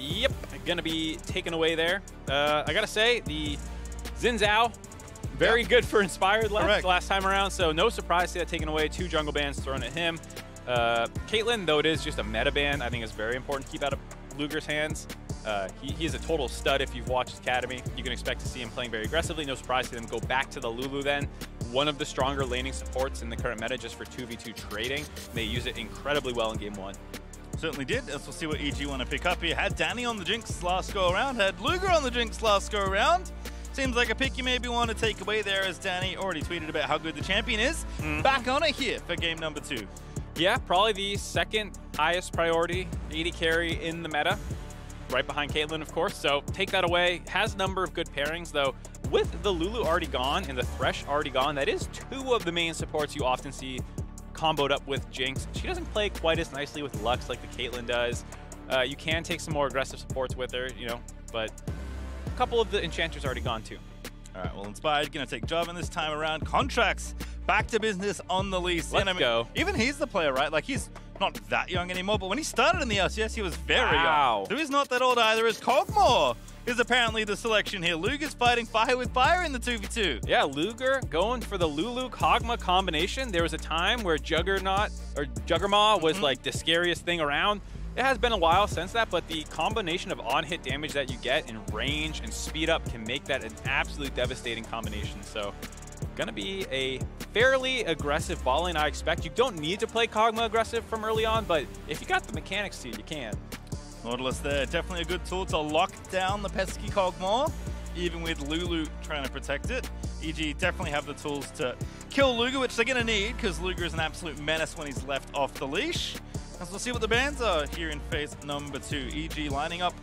Yep, going to be taken away there. I got to say, the Xin Zhao, very good for Inspired last time around, so no surprise to see that taken away. 2 jungle bans thrown at him. Caitlyn, though it is just a meta ban, I think it's very important to keep out of Luger's hands. He is a total stud if you've watched Academy. You can expect to see him playing very aggressively. No surprise to see him go back to the Lulu then. One of the stronger laning supports in the current meta just for 2v2 trading. They use it incredibly well in game 1. Certainly did, as we'll see what EG want to pick up here. Had Danny on the Jinx last go around, had Luger on the Jinx last go around. Seems like a pick you maybe want to take away there, as Danny already tweeted about how good the champion is. Back on it here for game number 2. Yeah, probably the second highest priority AD carry in the meta. Right behind Caitlyn, of course, so take that away. Has a number of good pairings, though. With the Lulu already gone and the Thresh already gone, that is 2 of the main supports you often see comboed up with Jinx. She doesn't play quite as nicely with Lux like the Caitlyn does. You can take some more aggressive supports with her, you know, but a couple of the enchanters already gone too. All right, well, Inspired going to take Jarvan this time around. Contractz back to business on the lease. Let's go. Even he's the player, right? Like, he's not that young anymore, but when he started in the LCS, he was very young. So he's not that old either, as kog'maw is apparently the selection here. Luger's fighting fire with fire in the 2v2. Yeah, Luger going for the Lulu kog'maw combination. There was a time where Juggernaut or Juggermaw was like the scariest thing around. It has been a while since that, but the combination of on-hit damage that you get in range and speed up can make that an absolutely devastating combination. So, gonna be a fairly aggressive bot lane, I expect. You don't need to play kog'maw aggressive from early on, but if you got the mechanics to, you can. Nautilus there, definitely a good tool to lock down the pesky kog'maw, even with Lulu trying to protect it. EG definitely have the tools to kill Luger, which they're gonna need, because Luger is an absolute menace when he's left off the leash. As we'll see what the bans are here in phase number 2. EG lining up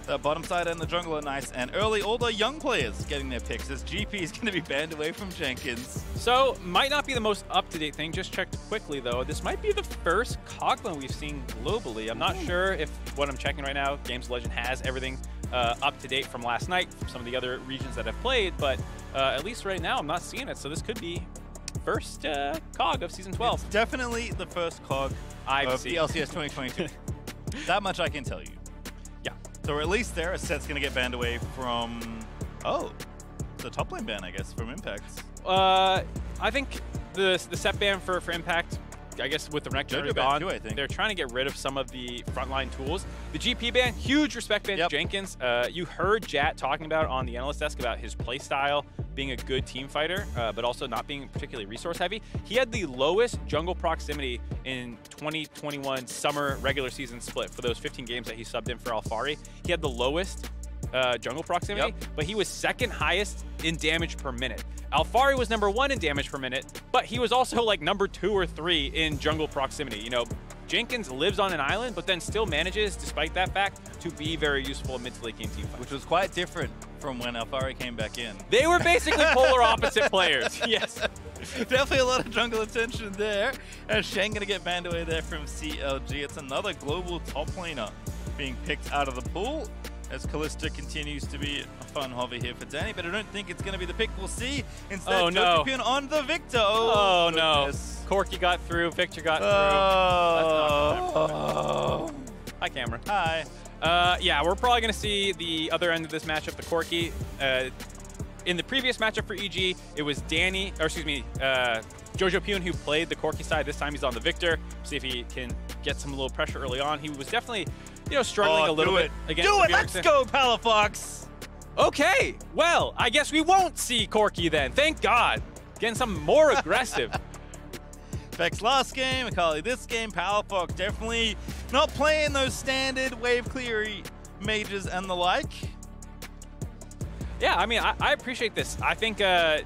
the bottom side and the jungler nice and early. All the young players getting their picks, as GP is going to be banned away from Jenkins. So, might not be the most up-to-date thing. Just checked quickly, though. This might be the first kog'maw we've seen globally. I'm not sure if what I'm checking right now, Games of Legend has everything up-to-date from last night, from some of the other regions that I've played, but at least right now, I'm not seeing it. So this could be first COG of Season 12. It's definitely the first COG of the LCS 2022. That much I can tell you. Yeah. So at least there, a set's going to get banned away from... Oh, it's a top lane ban, I guess, from Impact. I think the set ban for Impact, I guess with the Renekton already gone, too, I think. They're trying to get rid of some of the frontline tools. The GP ban, huge respect ban to Jenkins. You heard Jat talking about on the analyst desk about his play style, being a good team fighter, but also not being particularly resource heavy. He had the lowest jungle proximity in 2021 summer regular season split for those 15 games that he subbed in for Alfari. He had the lowest jungle proximity, but he was second highest in damage per minute. Alfari was #1 in damage per minute, but he was also like #2 or 3 in jungle proximity. You know, Jenkins lives on an island, but then still manages, despite that fact, to be very useful in mid to late game team fights. Which was quite different from when Alfari came back in. They were basically polar opposite players, yes. Definitely a lot of jungle attention there. And Shen going to get banned away there from CLG. It's another global top laner being picked out of the pool, as Kalista continues to be a fun hover here for Danny, but I don't think it's going to be the pick we'll see. Instead, Jojopyun on the Viktor. Oh no. Corki got through, Viktor got through. That's not Hi, Cameron. Hi. Yeah, we're probably going to see the other end of this matchup, the Corki. In the previous matchup for EG, it was Jojopyun who played the Corki side. This time he's on the Viktor. See if he can get some little pressure early on. He was definitely, you know, struggling a little bit against Do it! Let's go, Palafox! Okay, well, I guess we won't see Corki then. Thank God. Getting something more aggressive. Vex last game, Akali this game, Palafox definitely not playing those standard wave cleary mages and the like. Yeah, I mean, I appreciate this. I think the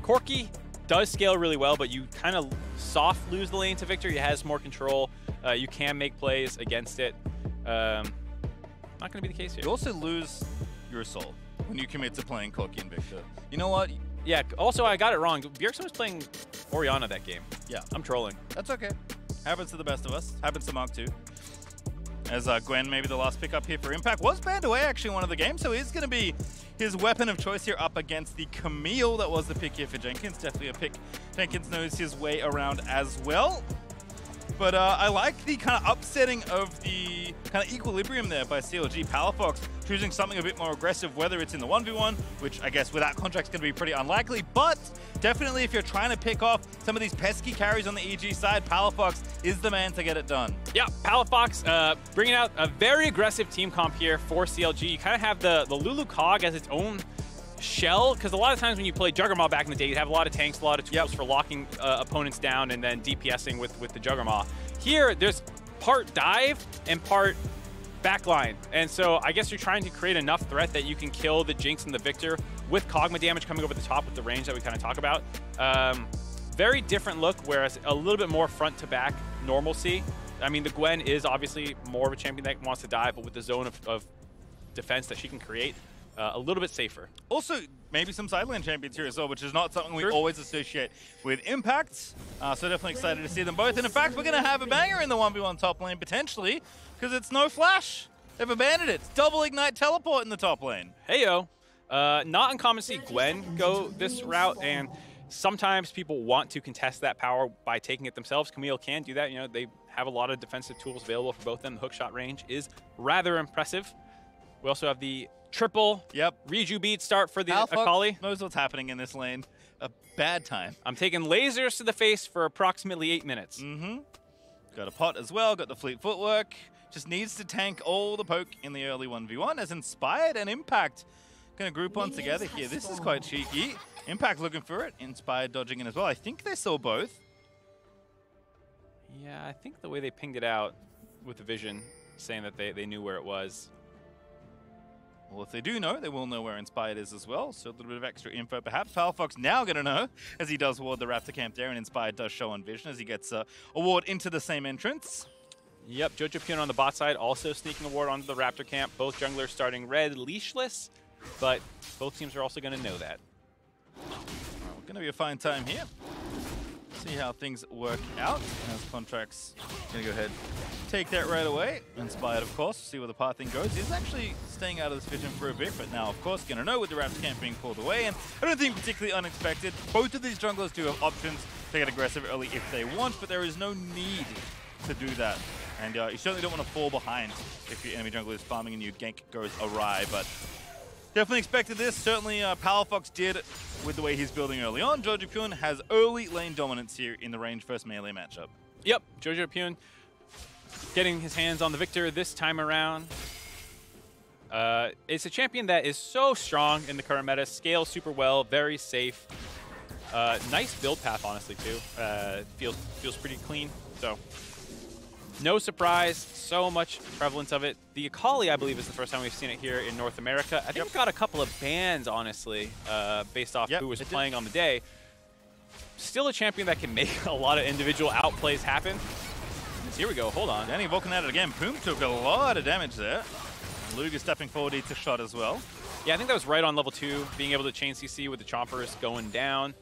Corki does scale really well, but you kind of soft lose the lane to Viktor. He has more control. You can make plays against it. Not going to be the case here. You also lose your soul when you commit to playing Corki and Viktor. You know what? Yeah, also I got it wrong. Bjergsen was playing Orianna that game. Yeah. I'm trolling. That's okay. Happens to the best of us. Happens to Mark too. As Gwen, maybe the last pick up here for Impact, was banned away actually one of the games, so he's going to be his weapon of choice here up against the Camille. That was the pick here for Jenkins. Definitely a pick Jenkins knows his way around as well. But I like the kind of upsetting of the kind of equilibrium there by CLG. Palafox choosing something a bit more aggressive, whether it's in the 1v1, which I guess without Contractz going to be pretty unlikely, but definitely if you're trying to pick off some of these pesky carries on the EG side, Palafox is the man to get it done. Yeah, Palafox bringing out a very aggressive team comp here for CLG. You kind of have the Lulu Cog as its own shell, because a lot of times when you play Juggernaut back in the day, you'd have a lot of tanks, a lot of tools for locking opponents down and then DPSing with the Juggernaut. Here, there's part dive and part backline, and so I guess you're trying to create enough threat that you can kill the Jinx and the Viktor with kog'maw damage coming over the top with the range that we kind of talk about. Very different look, whereas a little bit more front to back normalcy. I mean, the Gwen is obviously more of a champion that wants to dive, but with the zone of defense that she can create, a little bit safer. Also, maybe some sideline champions here as well, which is not something we always associate with Impact. So definitely excited to see them both. And in fact, we're going to have a banger in the 1v1 top lane, potentially, because it's no flash. They've abandoned it. It's double ignite teleport in the top lane. Heyo. Not uncommon to see Gwen go this route, and sometimes people want to contest that power by taking it themselves. Camille can do that. You know, they have a lot of defensive tools available for both of them. The hookshot range is rather impressive. We also have the triple Reju beat start for the Akali. Knows what's happening in this lane. A bad time. I'm taking lasers to the face for approximately 8 minutes. Got a pot as well, got the fleet footwork. Just needs to tank all the poke in the early 1v1 as Inspired and Impact going to group on together here. This is quite cheeky. Impact looking for it. Inspired dodging in as well. I think they saw both. Yeah, I think the way they pinged it out with the vision, saying that they knew where it was. Well, if they do know, they will know where Inspired is as well. So a little bit of extra info perhaps. Palafox now going to know as he does ward the Raptor camp there, and Inspired does show on vision as he gets a ward into the same entrance. Yep, Jojopyun on the bot side also sneaking a ward onto the Raptor camp. Both junglers starting red leashless, but both teams are also going to know that. Going to be a fine time here. See how things work out. As Contractz going to go ahead, take that right away. Inspired, of course. See where the pathing goes. He's actually staying out of this vision for a bit, but now, of course, going to know with the Raptor camp being pulled away. And I don't think particularly unexpected. Both of these junglers do have options to get aggressive early if they want, but there is no need to do that. And you certainly don't want to fall behind if your enemy jungler is farming and your gank goes awry. But definitely expected this. Certainly Palafox did with the way he's building early on. Jojopyun has early lane dominance here in the range first melee matchup. Yep, Jojopyun getting his hands on the Viktor this time around. It's a champion that is so strong in the current meta, scales super well, very safe. Nice build path, honestly, too. Feels pretty clean, so no surprise, so much prevalence of it. The Akali, I believe, is the first time we've seen it here in North America. I think we've got a couple of bans, honestly, based off who was playing on the day. Still a champion that can make a lot of individual outplays happen. Here we go, hold on. Danny Vulcan at it again. Poome took a lot of damage there. Luger stepping forward, eats a shot as well. Yeah, I think that was right on level 2, being able to chain CC with the chompers going down.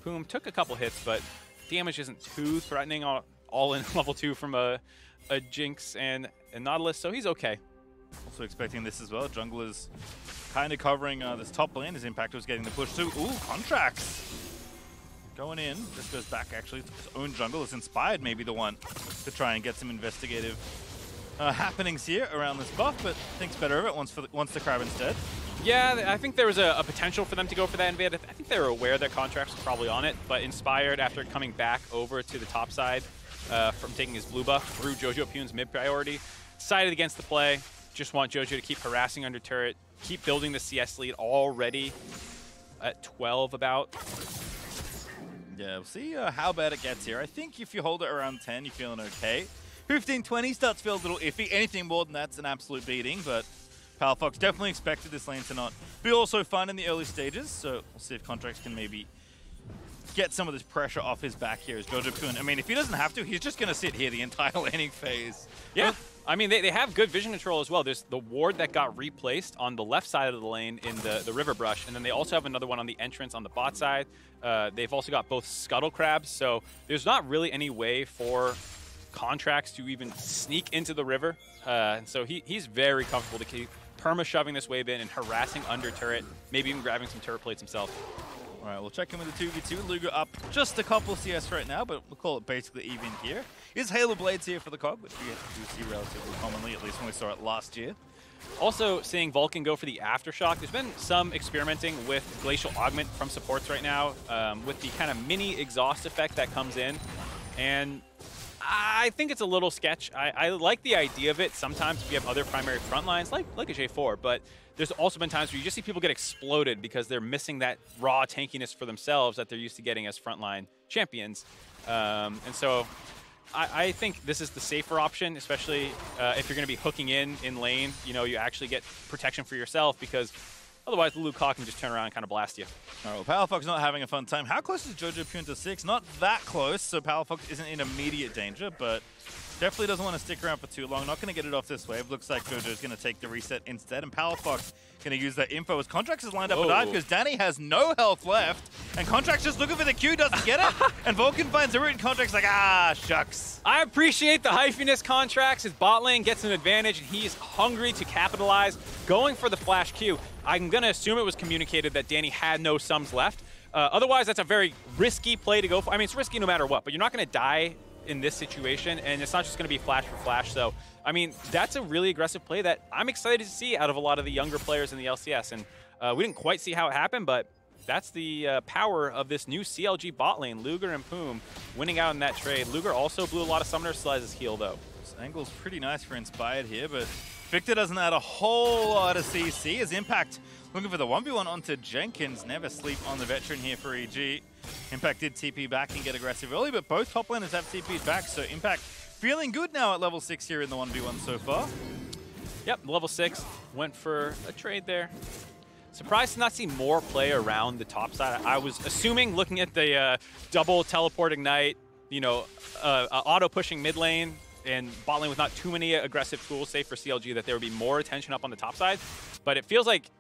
Poome took a couple hits, but damage isn't too threatening all in level 2 from a Jinx and Nautilus, so he's okay. Also expecting this as well. Junglers kind of covering this top lane as Impact was getting the push too. Ooh, Contractz going in. Just goes back actually to his own jungle. Is Inspired maybe the one to try and get some investigative happenings here around this buff, but thinks better of it, wants the crab instead. Yeah, I think there was a potential for them to go for that invade. I think they were aware that Contractz was probably on it, but Inspired, after coming back over to the top side from taking his blue buff through Jojopyun's mid priority, decided against the play. Just want Jojo to keep harassing under turret, keep building the CS lead already at 12 about. Yeah, we'll see how bad it gets here. I think if you hold it around 10, you're feeling okay. 15, 20 starts to feel a little iffy. Anything more than that's an absolute beating, but Palafox definitely expected this lane to not be also fun in the early stages, so we'll see if Contractz can maybe get some of this pressure off his back here as Jojopyun. I mean, if he doesn't have to, he's just going to sit here the entire laning phase. Yeah, I mean, they have good vision control as well. There's the ward that got replaced on the left side of the lane in the river brush, and then they also have another one on the entrance on the bot side. They've also got both scuttle crabs, so there's not really any way for Contractz to even sneak into the river. And so he's very comfortable to keep perma-shoving this wave in and harassing under turret, maybe even grabbing some turret plates himself. All All right, we'll check in with the 2v2. Luger up just a couple CS right now, but we'll call it basically even here. Is Halo Blades here for the Cog, which we do see relatively commonly, at least when we saw it last year. Also seeing Vulcan go for the Aftershock. There's been some experimenting with Glacial Augment from supports right now, with the kind of mini exhaust effect that comes in. And I think it's a little sketch. I like the idea of it sometimes if you have other primary front lines, like a J4, but there's also been times where you just see people get exploded because they're missing that raw tankiness for themselves that they're used to getting as frontline champions. And so I think this is the safer option, especially if you're going to be hooking in lane. You know, you actually get protection for yourself because otherwise Lulu can just turn around and kind of blast you. All right, well, Palafox not having a fun time. How close is Jojopyun to 6? Not that close, so Palafox isn't in immediate danger, but definitely doesn't want to stick around for too long. Not going to get it off this wave. Looks like Jojo's going to take the reset instead, and Palafox going to use that info as Contractz is lined up to die because Danny has no health left, and Contractz just looking for the Q, doesn't get it, and Vulcan finds a root, and Contractz like, ah, shucks. I appreciate the hyphiness. Contractz. His bot lane gets an advantage, and he's hungry to capitalize, going for the flash Q. I'm going to assume it was communicated that Danny had no sums left. Otherwise, that's a very risky play to go for. I mean, it's risky no matter what, but you're not going to die in this situation, and it's not just going to be flash for flash. So, I mean, that's a really aggressive play that I'm excited to see out of a lot of the younger players in the LCS. And we didn't quite see how it happened, but that's the power of this new CLG bot lane. Luger and Poome winning out in that trade. Luger also blew a lot of summoners, still has his heal, though. This angle's pretty nice for Inspired here, but Viktor doesn't add a whole lot of CC. His Impact looking for the 1v1 onto Jenkins. Never sleep on the veteran here for EG. Impact did TP back and get aggressive early, but both top laners have TP'd back, so Impact feeling good now at level 6 here in the 1v1 so far. Yep, level 6. Went for a trade there. Surprised to not see more play around the top side. I was assuming, looking at the double teleport ignite, you know, auto pushing mid lane and bot lane with not too many aggressive tools, save for CLG, that there would be more attention up on the top side. But it feels like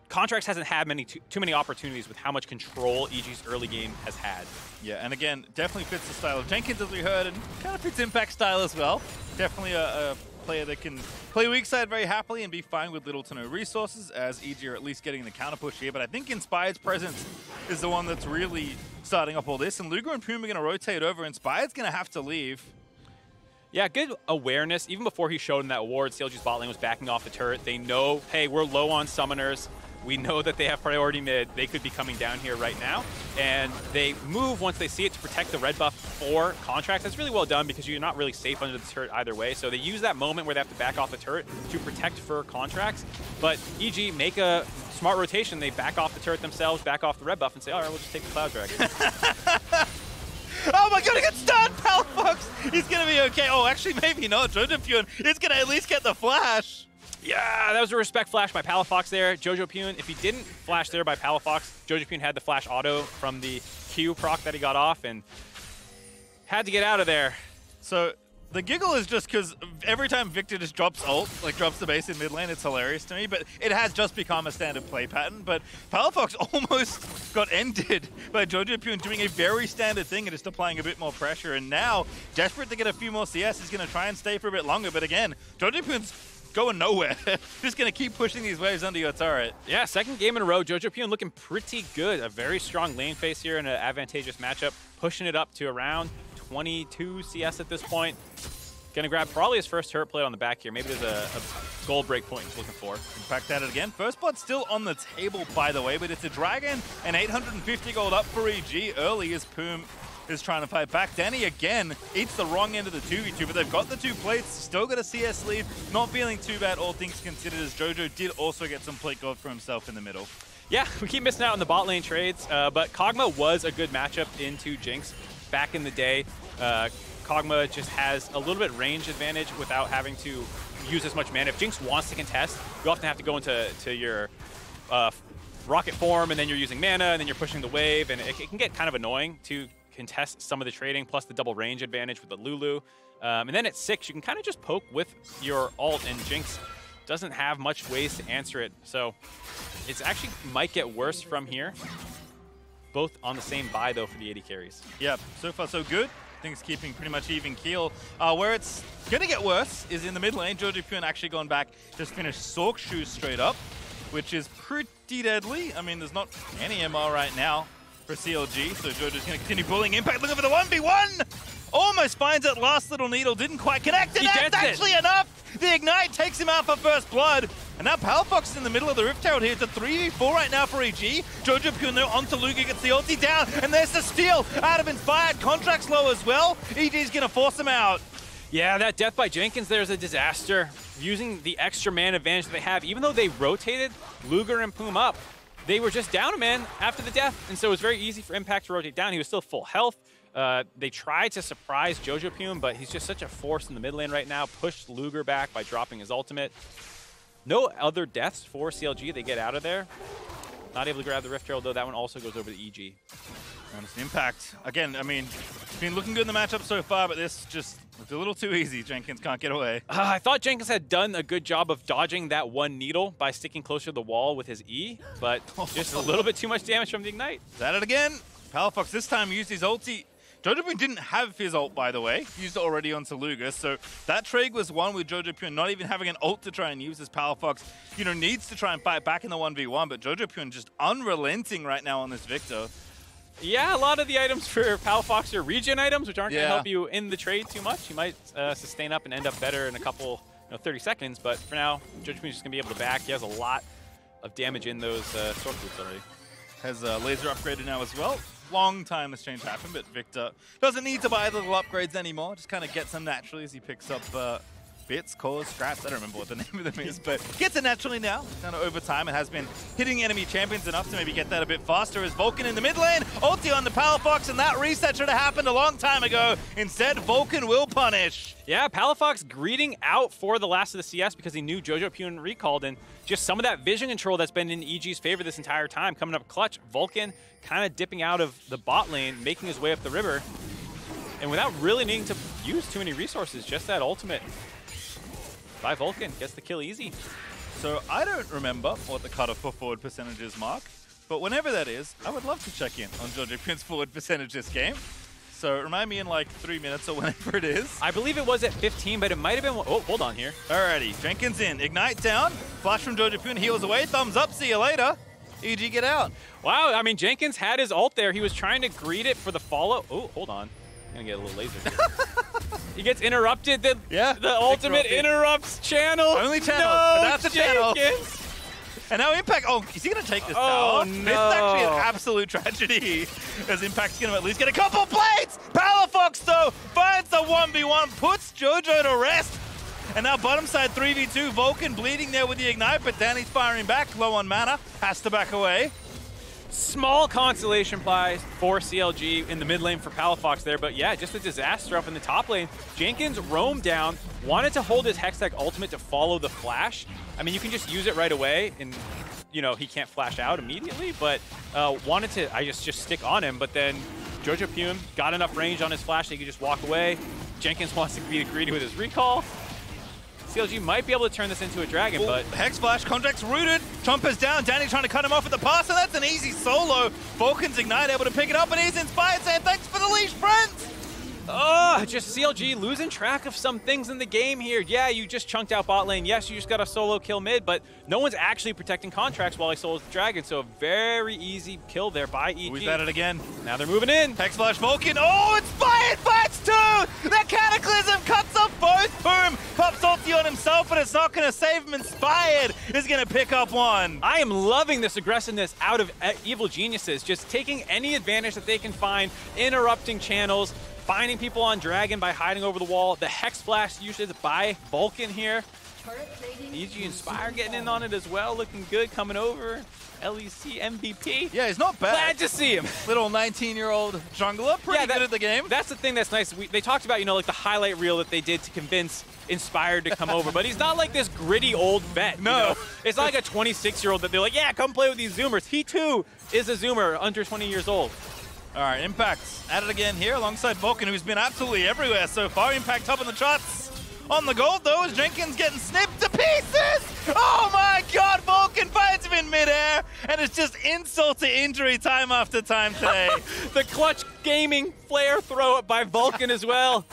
Contractz hasn't had too many opportunities with how much control EG's early game has had. Yeah, and again, definitely fits the style of Jenkins, as we heard, and kind of fits Impact style as well. Definitely a player that can play weak side very happily and be fine with little to no resources, as EG are at least getting the counter push here. But I think Inspired's presence is the one that's really starting up all this, and Luger and Poome are going to rotate over. Inspired's going to have to leave. Yeah, good awareness. Even before he showed in that ward, CLG's bot lane was backing off the turret. They know, hey, we're low on summoners. We know that they have priority mid. They could be coming down here right now. And they move once they see it to protect the red buff for Contractz. That's really well done because you're not really safe under the turret either way. So they use that moment where they have to back off the turret to protect for Contractz. But EG make a smart rotation. They back off the turret themselves, back off the red buff, and say, all right, we'll just take the Cloud Dragon. Oh my god, he got stunned! Palafox! He's gonna be okay. Oh, actually, maybe not. Jojopyun is gonna at least get the flash. Yeah, that was a respect flash by Palafox there. Jojopyun, if he didn't flash there by Palafox, Jojopyun had the flash auto from the Q proc that he got off and had to get out of there. So the giggle is just because every time Viktor just drops ult, like drops the base in mid lane, it's hilarious to me, but it has just become a standard play pattern. But Palafox almost got ended by Jojopyun doing a very standard thing and just applying a bit more pressure. And now, desperate to get a few more CS, he's going to try and stay for a bit longer. But again, Jojopyun's going nowhere. Just going to keep pushing these waves under your turret. Yeah, second game in a row. Jojopyun looking pretty good. A very strong lane face here in an advantageous matchup. Pushing it up to around 22 CS at this point. Gonna grab probably his first turret play on the back here. Maybe there's a gold break point he's looking for. Impact at it again. First blood still on the table, by the way, but it's a dragon and 850 gold up for EG early as Poome is trying to fight back. Danny again eats the wrong end of the 2v2, but they've got the 2 plates, still got a CS lead. Not feeling too bad, all things considered, as Jojo did also get some plate gold for himself in the middle. Yeah, we keep missing out on the bot lane trades, but kog'maw was a good matchup into Jinx back in the day. kog'maw just has a little bit range advantage without having to use as much mana. If Jinx wants to contest, you often have to go into your rocket form, and then you're using mana, and then you're pushing the wave, and it can get kind of annoying to contest some of the trading, plus the double range advantage with the Lulu. And then at 6, you can kind of just poke with your ult, and Jinx doesn't have much ways to answer it. So it's actually might get worse from here. Both on the same buy, though, for the AD carries. Yeah, so far so good. Things keeping pretty much even keel. Where it's going to get worse is in the mid lane. Jojopyun actually gone back, just finished Sork Shoes straight up, which is pretty deadly. I mean, there's not any MR right now. for CLG, so Jojo's going to continue bullying Impact, looking for the 1v1! Almost finds it, last little needle, didn't quite connect, and that's actually enough! The Ignite takes him out for first blood, and now Palafox is in the middle of the Rift Herald here. It's a 3v4 right now for EG. Jojopyun though onto Luger, gets the ulti down, and there's the steal out of Inspired. Contractz low as well. EG's going to force him out. Yeah, that death by Jenkins there is a disaster. Using the extra man advantage that they have, even though they rotated Luger and Poome up, they were just down a man after the death, and so it was very easy for Impact to rotate down. He was still full health. They tried to surprise Jojopyun, but he's just such a force in the mid lane right now. Pushed Luger back by dropping his ultimate. No other deaths for CLG. They get out of there. Not able to grab the Rift Herald, though. That one also goes over to EG. Honest Impact. Again, I mean, been looking good in the matchup so far, but this just looked a little too easy. Jenkins can't get away. I thought Jenkins had done a good job of dodging that one needle by sticking closer to the wall with his E, but just a little bit too much damage from the Ignite. Is that it again? Palafox this time used his ulti. Jojopyun didn't have his ult, by the way. Used it already onto Luger, so that trade was won with Jojopyun not even having an ult to try and use, as Palafox, you know, needs to try and fight back in the 1v1, but Jojopyun just unrelenting right now on this Viktor. Yeah, a lot of the items for Palafox are regen items, which aren't going to help you in the trade too much. You might sustain up and end up better in a couple, 30 seconds, but for now, Jojopyun's just going to be able to back. He has a lot of damage in those sword boots already. Has laser upgraded now as well. Long time this change happened, but Viktor doesn't need to buy the little upgrades anymore. Just kind of gets them naturally as he picks up bits, cores, scraps. I don't remember what the name of them is, but gets it naturally now. Kind of over time, and has been hitting enemy champions enough to maybe get that a bit faster. As Vulcan in the mid lane, ulti on the Palafox, and that reset should have happened a long time ago. Instead, Vulcan will punish. Yeah, Palafox greeting out for the last of the CS because he knew Jojopyun recalled, and just some of that vision control that's been in EG's favor this entire time coming up clutch. Vulcan kind of dipping out of the bot lane, making his way up the river, and without really needing to use too many resources, just that ultimate by Vulcan gets the kill easy. So I don't remember what the cutoff for forward percentage is, Mark, but whenever that is, I would love to check in on Jojopyun's forward percentage this game. So remind me in like 3 minutes or whenever it is. I believe it was at 15, but it might have been... Oh, hold on here. Alrighty, Jenkins in. Ignite down. Flash from Jojopyun. Heals away. Thumbs up. See you later. EG, get out. Wow, I mean, Jenkins had his ult there. He was trying to greet it for the follow. Oh, hold on. I'm going to get a little laser here. He gets interrupted. The ultimate interrupts channel. Only channel. No, but that's the channel. Jenkins. And now Impact, is he going to take this tower? No. This is actually an absolute tragedy, as Impact's going to at least get a couple plates! Palafox, though, finds the 1v1, puts Jojo to rest. And now bottom side 3v2, Vulcan bleeding there with the Ignite, but Danny's firing back, low on mana, has to back away. Small consolation prize for CLG in the mid lane for Palafox there, but yeah, just a disaster up in the top lane. Jenkins roamed down, wanted to hold his Hextech ultimate to follow the flash. I mean, you can just use it right away, and he can't flash out immediately, but wanted to, just stick on him, but then Jojopyun got enough range on his flash that he could just walk away. Jenkins wants to be greedy with his recall. CLG might be able to turn this into a dragon, but... Hex Flash, Contractz rooted, Chompers down, Danny trying to cut him off at the pass, and that's an easy solo. Vulcan's Ignite able to pick it up, and he's inspired, saying thanks for the leash, friends! Just CLG losing track of some things in the game here. Yeah, you just chunked out bot lane. Yes, you just got a solo kill mid, but no one's actually protecting Contractz while he solos the dragon, so a very easy kill there by EG. We've had it again. Now they're moving in. Hex Flash, Vulcan. Oh, Inspired fights too! The Cataclysm cuts off both. Poome pops ulti on himself, but it's not going to save him. Inspired is going to pick up one. I am loving this aggressiveness out of Evil Geniuses, just taking any advantage that they can find, interrupting channels, finding people on Dragon by hiding over the wall. The Hex Flash uses by Vulcan here. EG Inspire getting in on it as well, looking good, coming over. LEC MVP. Yeah, he's not bad. Glad to see him. Little 19-year-old jungler, pretty good at the game. That's the thing that's nice. They talked about, like the highlight reel that they did to convince Inspired to come over, but he's not like this gritty old vet. No. It's not like a 26-year-old that they're like, yeah, come play with these Zoomers. He too is a Zoomer, under 20 years old. All right, Impact at it again here alongside Vulcan, who's been absolutely everywhere so far. Impact top in the charts. On the gold, though, is Jenkins getting snipped to pieces! Oh my god, Vulcan finds him in midair, and it's just insult to injury time after time today. The clutch gaming flare throw up by Vulcan as well.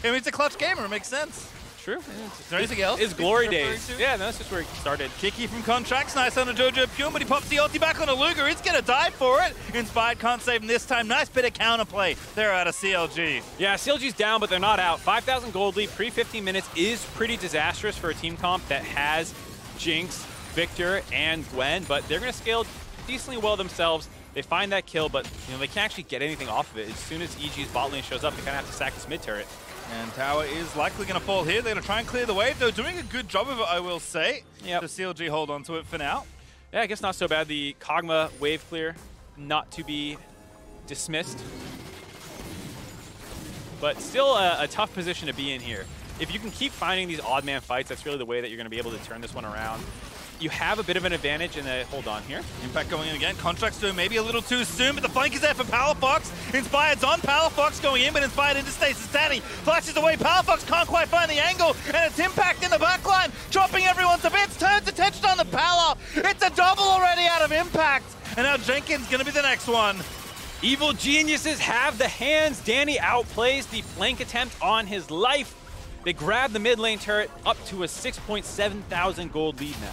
I mean, it's a clutch gamer, it makes sense. True. Is there anything else? His glory days. Yeah, no, that's just where he started. Kicky from Contractz, nice on a Jojopyun, but he pops the ulti back on a Luger. He's going to die for it. Inspired can't save him this time. Nice bit of counterplay there out of CLG. Yeah, CLG's down, but they're not out. 5,000 gold lead pre-15 minutes is pretty disastrous for a team comp that has Jinx, Viktor, and Gwen, but they're going to scale decently well themselves. They find that kill, but they can't actually get anything off of it. As soon as EG's bot lane shows up, they kind of have to sack this mid turret. And tower is likely going to fall here. They're going to try and clear the wave. They're doing a good job of it, I will say. Yep. The CLG hold on to it for now. Yeah, I guess not so bad. The kog'maw wave clear, not to be dismissed. But still a tough position to be in here. If you can keep finding these odd man fights, that's really the way that you're going to be able to turn this one around. You have a bit of an advantage in the hold on here. Impact going in again. Contractz doing maybe a little too soon, but the flank is there for Palafox. Inspired's on. Palafox going in, but Inspired into stasis. Danny flashes away. Palafox can't quite find the angle, and it's Impact in the backline, chopping everyone to bits. Turns attention on the Pala. It's a double already out of Impact, and now Jenkins going to be the next one. Evil geniuses have the hands. Danny outplays the flank attempt on his life. They grab the mid lane turret up to a 6,700 gold lead now.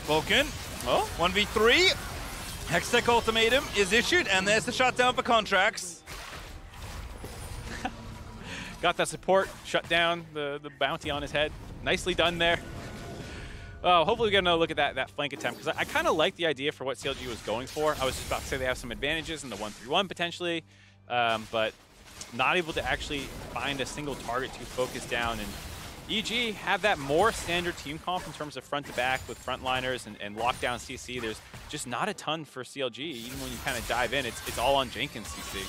Vulcan, 1v3. Hextech ultimatum is issued, and there's the shutdown for Contractz. Got that support, shut down the bounty on his head. Nicely done there. Oh, hopefully we get another look at that flank attempt, because I kind of like the idea for what CLG was going for. I was just about to say they have some advantages in the 1-3-1 potentially, but not able to actually find a single target to focus down. And EG have that more standard team comp in terms of front to back with frontliners and lockdown CC. There's just not a ton for CLG. Even when you kind of dive in, it's all on Jenkins CC.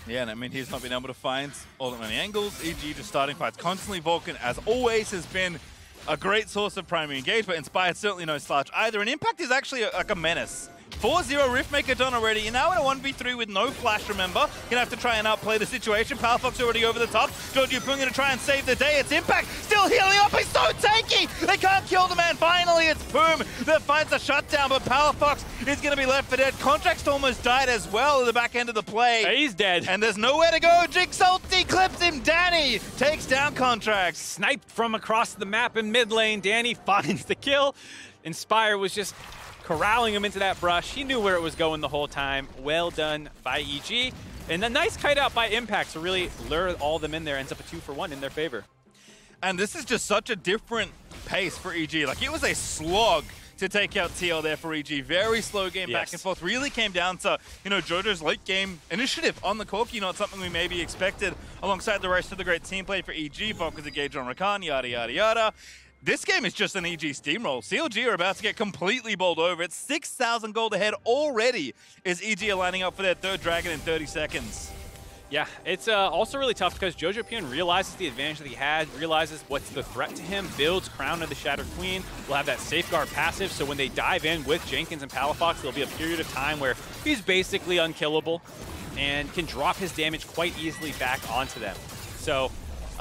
Yeah, and I mean, he's not been able to find all that many angles. EG just starting fights constantly. Vulcan, as always, has been a great source of primary engagement. Inspired certainly no slouch either. And Impact is actually like a menace. 4-0 Riftmaker done already. You're now in a 1v3 with no flash, remember. You're going to have to try and outplay the situation. Palafox already over the top. Jojopyun going to try and save the day. It's Impact still healing up. He's so tanky. They can't kill the man. Finally, it's Poome that finds the shutdown, but Palafox is going to be left for dead. Contractz almost died as well at the back end of the play. Yeah, he's dead. And there's nowhere to go. Jinx ulti clips him. Danny takes down Contractz. Sniped from across the map in mid lane. Danny finds the kill. Inspire was just corralling him into that brush. He knew where it was going the whole time. Well done by EG. And a nice kite out by Impact to really lure all of them in there. Ends up a 2-for-1 in their favor. And this is just such a different pace for EG. Like, it was a slog to take out TL there for EG. Very slow game back and forth. Really came down to, Jojo's late game initiative on the Corki. Not something we maybe expected alongside the rest of the great team play for EG. Focus engaged on Rakan, yada, yada, yada. This game is just an EG steamroll. CLG are about to get completely bowled over. It's 6,000 gold ahead already as EG are lining up for their third dragon in 30 seconds. Yeah, it's also really tough because Jojopyun realizes the advantage that he had, realizes what's the threat to him, builds Crown of the Shattered Queen, will have that Safeguard passive, so when they dive in with Jenkins and Palafox, there'll be a period of time where he's basically unkillable and can drop his damage quite easily back onto them. So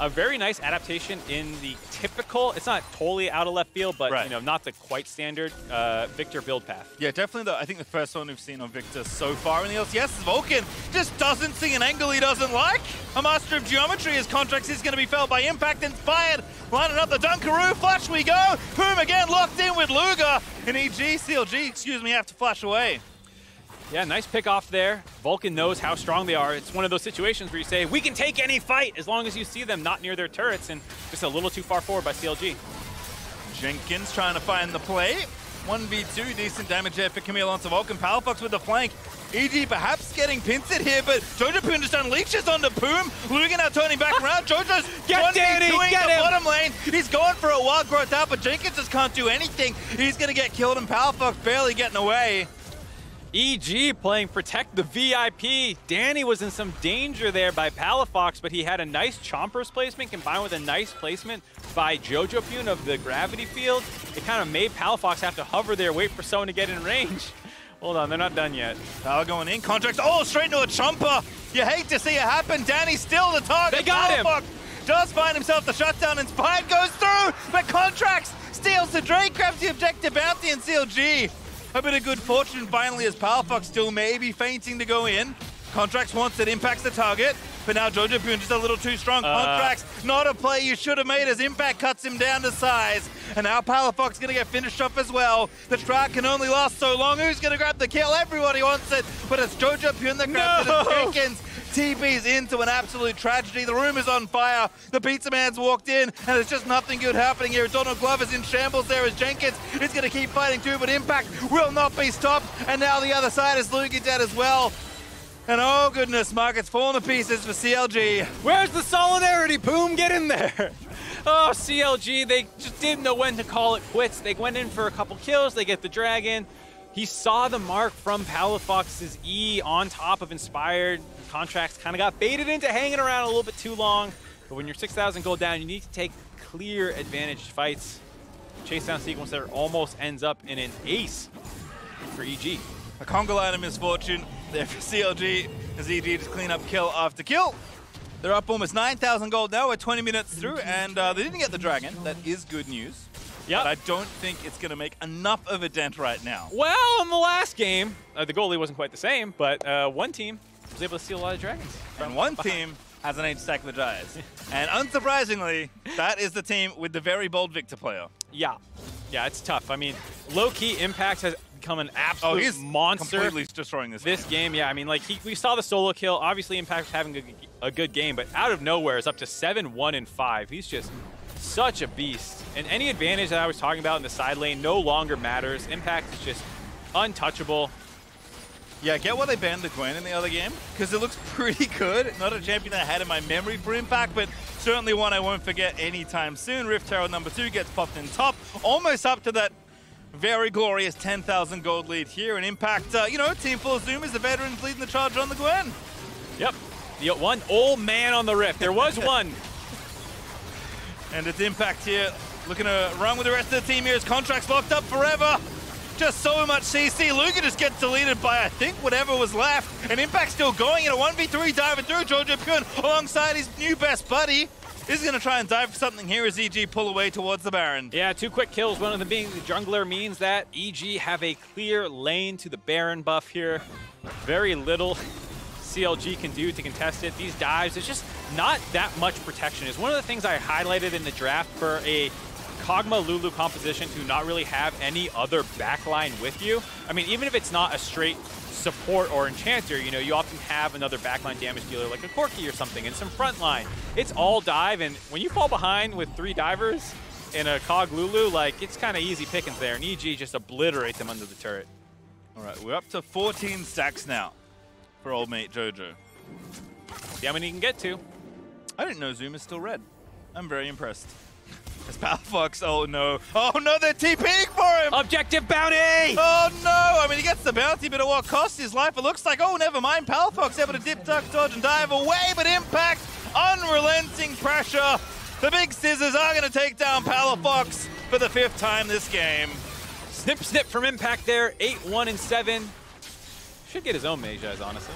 a very nice adaptation in the typical, it's not totally out of left field, but not the quite standard Viktor build path. Yeah, definitely I think the first one we've seen on Viktor so far in the LCS is Vulcan just doesn't see an angle he doesn't like. A master of geometry as Contractz is going to be felled by Impact. Inspired, lining up the Dunkaroo, flash we go. Poome again locked in with Luger. And CLG, have to flash away. Yeah, nice pick off there. Vulcan knows how strong they are. It's one of those situations where you say, we can take any fight as long as you see them not near their turrets, and just a little too far forward by CLG. Jenkins trying to find the play. 1v2, decent damage there for Camille onto Vulcan. Palafox with the flank. EG perhaps getting pincered here, but Jojopyun just unleashes onto Poome. Luger now turning back around. Jojo's 1v2ing the bottom lane. He's going for a wild growth out, but Jenkins just can't do anything. He's going to get killed, and Palafox barely getting away. EG playing Protect the VIP. Danny was in some danger there by Palafox, but he had a nice Chompers placement combined with a nice placement by Jojopyun of the gravity field. It kind of made Palafox have to hover there, wait for someone to get in range. Hold on, they're not done yet. Pal going in, Contractz, straight into a Chomper. You hate to see it happen. Danny's still the target. They got Palafox him. Does find himself the shutdown. Inspired goes through, but Contractz steals the Drake, grabs the objective bounty, and CLG. A bit of good fortune finally as Palafox still maybe fainting to go in. Contractz wants it, impacts the target. but now Jojopyun just a little too strong. Contractz, not a play you should have made as Impact cuts him down to size. And now Palafox going to get finished off as well. The drought can only last so long. Who's going to grab the kill? Everybody wants it, but it's Jojopyun that grabs it as Jenkins TP's into an absolute tragedy. The room is on fire. The pizza man's walked in, and there's just nothing good happening here. Donald Glover's in shambles there as Jenkins is going to keep fighting too, but Impact will not be stopped. And now the other side is Luger dead as well. And oh goodness, Markz falling to pieces for CLG. Where's the solidarity, Poome? Get in there. Oh, CLG, they just didn't know when to call it quits. They went in for a couple kills. They get the dragon. He saw the mark from Palafox's E on top of Inspired. Contractz kind of got baited into hanging around a little bit too long. But when you're 6,000 gold down, you need to take clear advantage fights. Chase down sequence there almost ends up in an ace for EG. A Conga line of misfortune there for CLG as EG just clean up kill after kill. They're up almost 9,000 gold now. We're 20 minutes through, and they didn't get the dragon. That is good news. Yeah, but I don't think it's going to make enough of a dent right now. Well, in the last game, the goalie wasn't quite the same, but one team was able to steal a lot of dragons. And one team has an 8-stack of the Giants. And unsurprisingly, that is the team with the very bold Viktor player. Yeah, it's tough. I mean, low-key Impact has become an absolute monster. Completely destroying this game. Yeah, I mean, like, we saw the solo kill. Obviously, Impact was having a good game, but out of nowhere, it's up to 7-1-5. He's just such a beast. And any advantage that I was talking about in the side lane no longer matters. Impact is just untouchable. Yeah, get why they banned the Gwen in the other game, because it looks pretty good. Not a champion that I had in my memory for Impact, but certainly one I won't forget anytime soon. Rift Herald number 2 gets popped in top, almost up to that very glorious 10,000 gold lead here. And Impact, you know, team full of Zoomers, the veterans leading the charge on the Gwen. Yep, the one old man on the Rift. There was one. And it's Impact here, looking to run with the rest of the team here as Contractz locked up forever. Just so much CC. Luger just gets deleted by, I think, whatever was left. And Impact still going in a 1v3, diving through. Jojopyun alongside his new best buddy is going to try and dive for something here as EG pull away towards the Baron. Yeah, 2 quick kills. One of them being the jungler means that EG have a clear lane to the Baron buff here. Very little CLG can do to contest it. These dives, there's just not that much protection. It's one of the things I highlighted in the draft for a kog'maw Lulu composition to not really have any other backline with you. I mean, even if it's not a straight support or enchanter, you know, you often have another backline damage dealer like a Corki or something and some frontline. It's all dive, and when you fall behind with 3 divers in a Kog Lulu, like, it's kind of easy pickings there, and EG just obliterates them under the turret. All right, we're up to 14 stacks now for old mate Jojo. See how many you can get to. I didn't know Zoom is still red. I'm very impressed. It's Palafox. Oh no, they're TPing for him! Objective bounty! Oh no! I mean, he gets the bounty, but at what cost his life? It looks like, oh, never mind. Palafox able to dip, duck, dodge, and dive away, but Impact, unrelenting pressure. The big scissors are going to take down Palafox for the 5th time this game. Snip, snip from Impact there. 8-1-7. Should get his own mage eyes, honestly.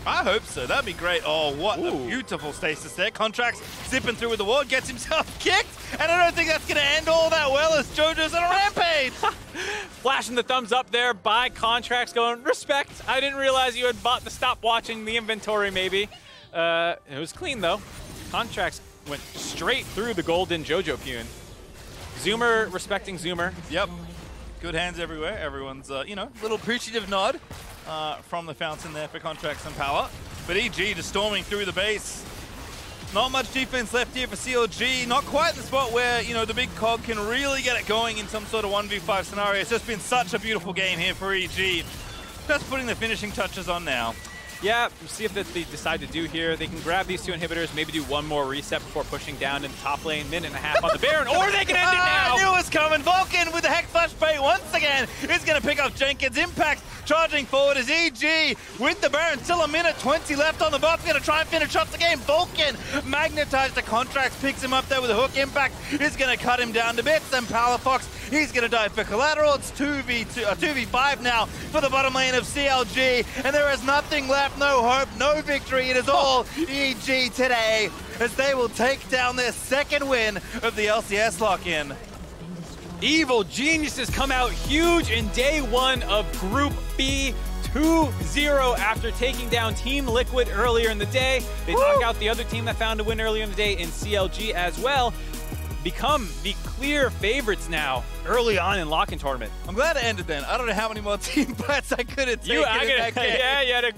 I hope so. That'd be great. Oh, what a beautiful stasis there. Contractz zipping through with the ward, gets himself kicked, and I don't think that's going to end all that well as Jojo's on a rampage. Flashing the thumbs up there by Contractz, going, respect. I didn't realize you had bought the stop watching the inventory, maybe. It was clean, though. Contractz went straight through the golden Jojopyun. Zoomer respecting Zoomer. Yep. Good hands everywhere. Everyone's, you know, little appreciative nod from the fountain there for Contractz and Power. But EG just storming through the base. Not much defense left here for CLG. Not quite the spot where, you know, the big cog can really get it going in some sort of 1v5 scenario. It's just been such a beautiful game here for EG. Just putting the finishing touches on now. Yeah, we'll see if they decide to do here. They can grab these 2 inhibitors, maybe do one more reset before pushing down in the top lane, 1.5 minutes on the Baron, or they can end it now! I knew it was coming. Vulcan with the Hex Flash bait once again is going to pick up Jenkins. Impact charging forward as EG with the Baron. Still 1:20 left on the buff. Going to try and finish up the game. Vulcan magnetized the Contractz, picks him up there with a hook. Impact is going to cut him down to bits. And Palafox, he's going to dive for collateral. It's 2v5 now for the bottom lane of CLG. And there is nothing left. No hope, no victory. It is all EG today as they will take down their 2nd win of the LCS lock-in. Evil Geniuses come out huge in day 1 of Group B 2-0 after taking down Team Liquid earlier in the day. They knock out the other team that found a win earlier in the day in CLG as well. Become the clear favorites now early on in Lock-in tournament. I'm glad it ended then. I don't know how many more team fights I could have taken in that game. Yeah, you had to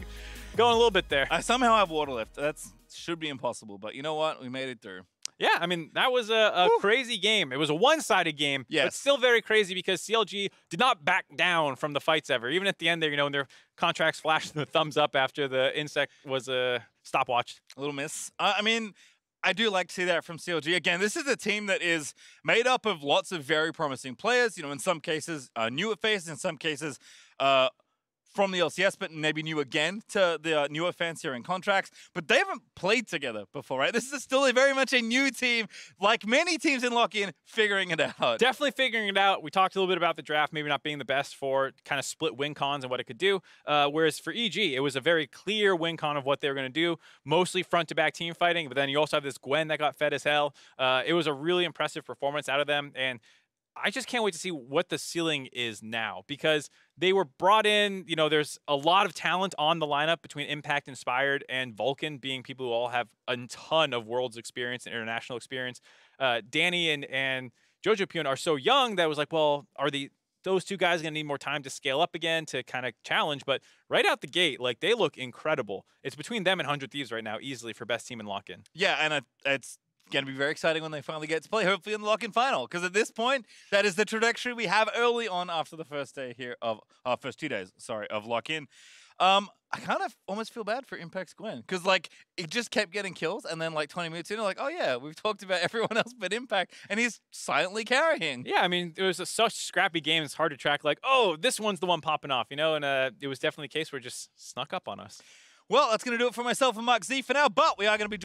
go in a little bit there. I somehow have water left. That should be impossible, but you know what? We made it through. Yeah, I mean, that was a crazy game. It was a one-sided game, but still very crazy because CLG did not back down from the fights ever. Even at the end there, you know, when their Contractz flashed the thumbs up after the insect was stopwatched. A little miss. I mean, I do like to see that from CLG. Again, this is a team that is made up of lots of very promising players. You know, in some cases, newer faces, in some cases, from the LCS, but maybe new again to the newer fans here in Contractz. But they haven't played together before, right? This is still very much a new team, like many teams in Lock-in, figuring it out. Definitely figuring it out. We talked a little bit about the draft maybe not being the best for kind of split win cons and what it could do. Whereas for EG, it was a very clear win con of what they were going to do, mostly front-to-back team fighting. But then you also have this Gwen that got fed as hell. It was a really impressive performance out of them. And I just can't wait to see what the ceiling is now because they were brought in, you know, there's a lot of talent on the lineup between Impact Inspired and Vulcan being people who all have a ton of Worlds experience and international experience. Danny and Jojopyun are so young that it was like, well, are those two guys going to need more time to scale up again to kind of challenge? But right out the gate, like they look incredible. It's between them and 100 Thieves right now easily for best team in Lock-in. Yeah, and it's going to be very exciting when they finally get to play, hopefully in the Lock-in final. Because at this point, that is the trajectory we have early on after the first day here of first 2 days, sorry, of Lock-in. I kind of almost feel bad for Impact's Gwen because like it just kept getting kills, and then like 20 minutes in, like, oh yeah, we've talked about everyone else but Impact, and he's silently carrying. Yeah, I mean, it was such scrappy game. It's hard to track. Like, oh, this one's the one popping off, you know. And it was definitely a case where it just snuck up on us. Well, that's going to do it for myself and Markz for now, but we are going to be